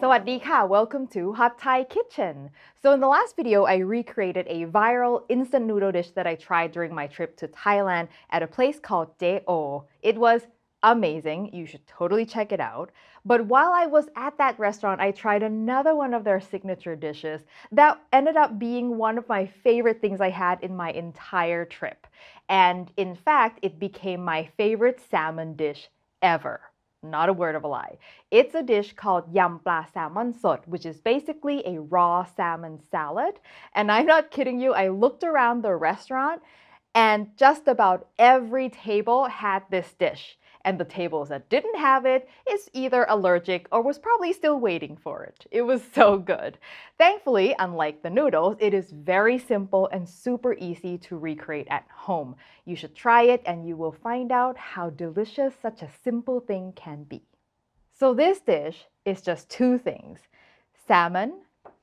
Sawadee welcome to Hot Thai Kitchen. So in the last video, I recreated a viral instant noodle dish that I tried during my trip to Thailand at a place called Jeh O. It was amazing. You should totally check it out. But while I was at that restaurant, I tried another one of their signature dishes that ended up being one of my favorite things I had in my entire trip. And in fact, it became my favorite salmon dish ever. Not a word of a lie. It's a dish called yam pla salmon sot, which is basically a raw salmon salad. And I'm not kidding you, I looked around the restaurant and just about every table had this dish. And the tables that didn't have it is either allergic or was probably still waiting for it. It was so good. Thankfully, unlike the noodles, it is very simple and super easy to recreate at home. You should try it and you will find out how delicious such a simple thing can be. So this dish is just two things: salmon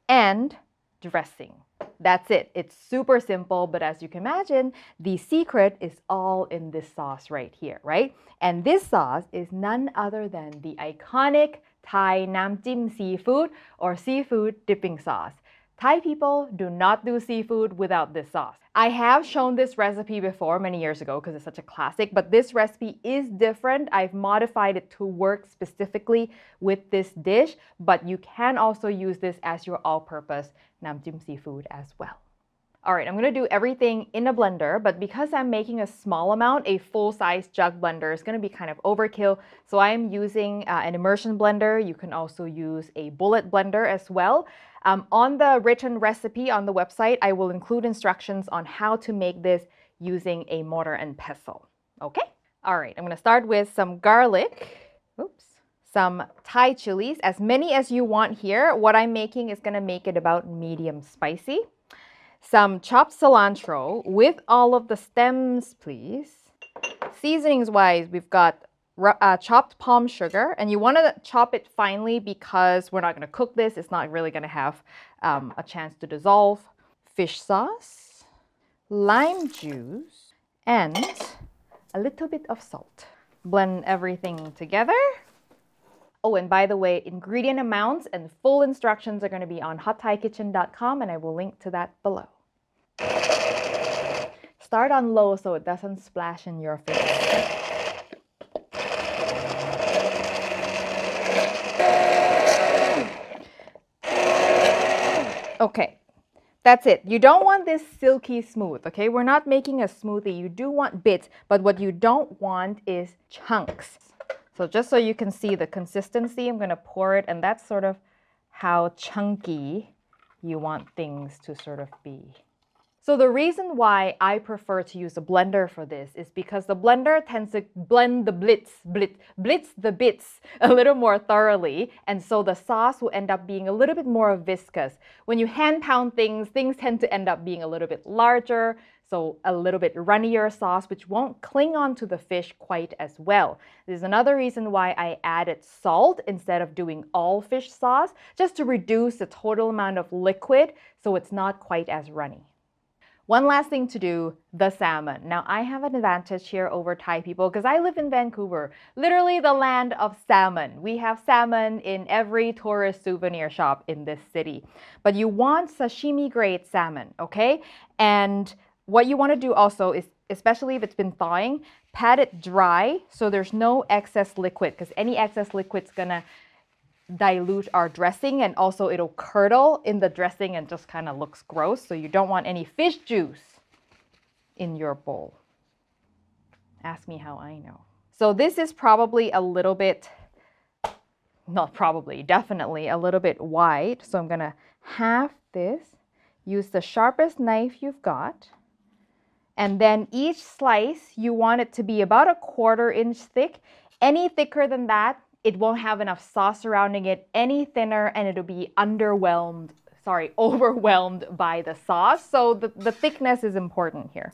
and dressing. That's it. It's super simple, but as you can imagine, the secret is all in this sauce right here, right? And this sauce is none other than the iconic Thai nam jim seafood or seafood dipping sauce. Thai people do not do seafood without this sauce. I have shown this recipe before many years ago because it's such a classic, but this recipe is different. I've modified it to work specifically with this dish, but you can also use this as your all-purpose nam jim seafood as well. All right, I'm gonna do everything in a blender, but because I'm making a small amount, a full-size jug blender is gonna be kind of overkill. So I am using an immersion blender. You can also use a bullet blender as well. On the written recipe on the website, I will include instructions on how to make this using a mortar and pestle. Okay? All right, I'm gonna start with some garlic. Oops. Some Thai chilies, as many as you want here. What I'm making is gonna make it about medium spicy. Some chopped cilantro with all of the stems, please. Seasonings wise, we've got chopped palm sugar, and you want to chop it finely because we're not going to cook this. It's not really going to have a chance to dissolve. Fish sauce, lime juice, and a little bit of salt. Blend everything together. Oh, and by the way, ingredient amounts and full instructions are going to be on hotthaikitchen.com, and I will link to that below. Start on low so it doesn't splash in your face. Okay, that's it. You don't want this silky smooth, okay? We're not making a smoothie. You do want bits, but what you don't want is chunks. So just so you can see the consistency, I'm going to pour it, and that's sort of how chunky you want things to sort of be. So the reason why I prefer to use a blender for this is because the blender tends to blend the blitz the bits a little more thoroughly, and so the sauce will end up being a little bit more viscous. When you hand pound things, things tend to end up being a little bit larger, so a little bit runnier sauce, which won't cling onto the fish quite as well. This is another reason why I added salt instead of doing all fish sauce, just to reduce the total amount of liquid so it's not quite as runny. One last thing to do, the salmon. Now, I have an advantage here over Thai people because I live in Vancouver, literally the land of salmon. We have salmon in every tourist souvenir shop in this city. But you want sashimi grade salmon, okay? And what you want to do also is, especially if it's been thawing, pat it dry so there's no excess liquid, because any excess liquid's gonna dilute our dressing, and also it'll curdle in the dressing and just kind of looks gross. So you don't want any fish juice in your bowl. Ask me how I know. So this is probably a little bit, not probably, definitely a little bit wide. So I'm gonna half this, use the sharpest knife you've got, and then each slice you want it to be about 1/4 inch thick. Any thicker than that, it won't have enough sauce surrounding it. Any thinner and it'll be overwhelmed by the sauce. So the thickness is important here.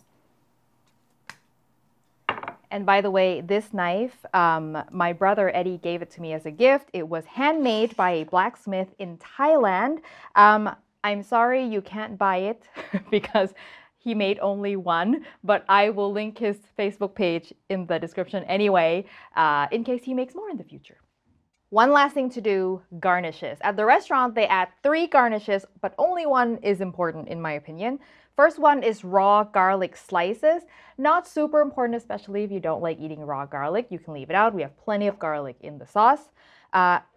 And by the way, this knife, my brother Eddie gave it to me as a gift. It was handmade by a blacksmith in Thailand. I'm sorry you can't buy it because he made only one, but I will link his Facebook page in the description anyway, in case he makes more in the future. One last thing to do, garnishes. At the restaurant, they add 3 garnishes, but only one is important in my opinion. First one is raw garlic slices. Not super important, especially if you don't like eating raw garlic. You can leave it out. We have plenty of garlic in the sauce.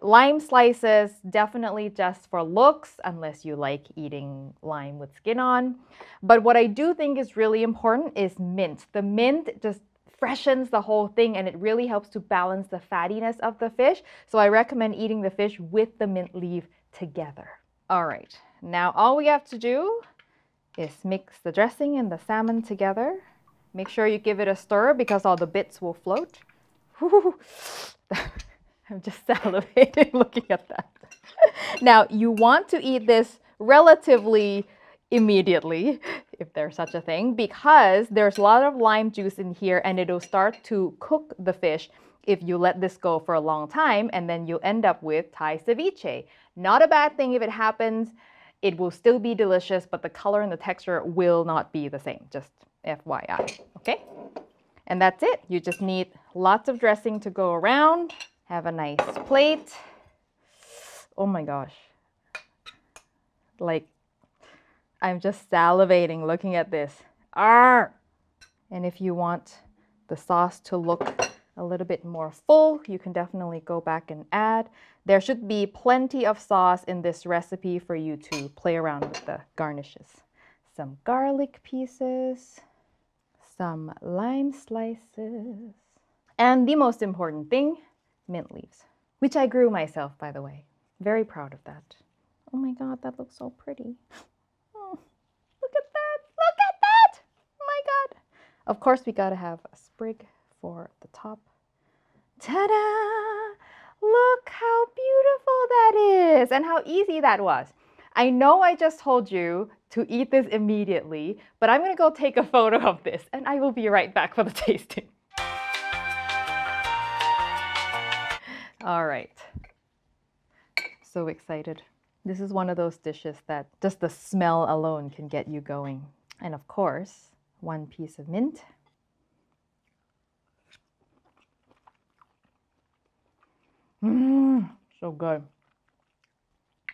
Lime slices, definitely just for looks, unless you like eating lime with skin on. But what I do think is really important is mint. The mint just freshens the whole thing and it really helps to balance the fattiness of the fish. So I recommend eating the fish with the mint leaf together. All right, now all we have to do is mix the dressing and the salmon together. Make sure you give it a stir because all the bits will float. I'm just salivating looking at that. Now, you want to eat this relatively immediately, if there's such a thing, because there's a lot of lime juice in here and it'll start to cook the fish if you let this go for a long time, and then you'll end up with Thai ceviche. Not a bad thing if it happens. It will still be delicious, but the color and the texture will not be the same. Just FYI, okay? And that's it. You just need lots of dressing to go around. Have a nice plate. Oh my gosh. Like, I'm just salivating looking at this. Arr! And if you want the sauce to look a little bit more full, you can definitely go back and add. There should be plenty of sauce in this recipe for you to play around with the garnishes. Some garlic pieces, some lime slices, and the most important thing, mint leaves, which I grew myself, by the way. Very proud of that. Oh my God, that looks so pretty. Oh, look at that, look at that! Oh my God. Of course, we gotta have a sprig for the top. Ta-da! Look how beautiful that is and how easy that was. I know I just told you to eat this immediately, but I'm gonna go take a photo of this and I will be right back for the tasting. All right. So excited. This is one of those dishes that just the smell alone can get you going. And of course, 1 piece of mint. So good.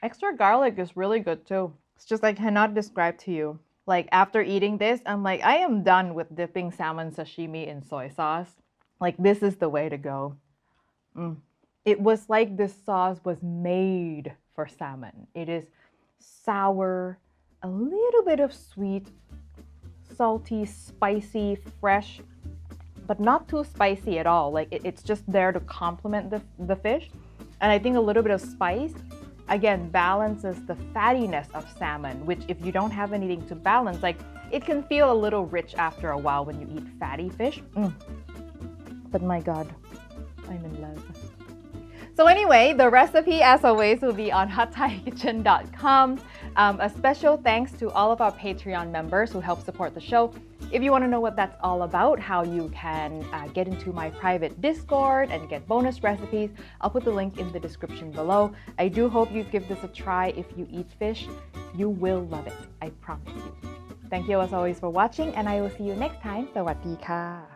Extra garlic is really good too. It's just I cannot describe to you. Like after eating this, I'm like, I am done with dipping salmon sashimi in soy sauce. Like this is the way to go. It was like this sauce was made for salmon. It is sour, a little bit of sweet, salty, spicy, fresh, but not too spicy at all. Like it's just there to complement the fish. And I think a little bit of spice, again, balances the fattiness of salmon, which if you don't have anything to balance, like it can feel a little rich after a while when you eat fatty fish. But my God, I'm in love. So anyway, the recipe, as always, will be on hotthaikitchen.com. A special thanks to all of our Patreon members who help support the show. If you want to know what that's all about, how you can get into my private Discord and get bonus recipes, I'll put the link in the description below. I do hope you give this a try if you eat fish. You will love it, I promise you. Thank you as always for watching, and I will see you next time. สวัสดีค่ะ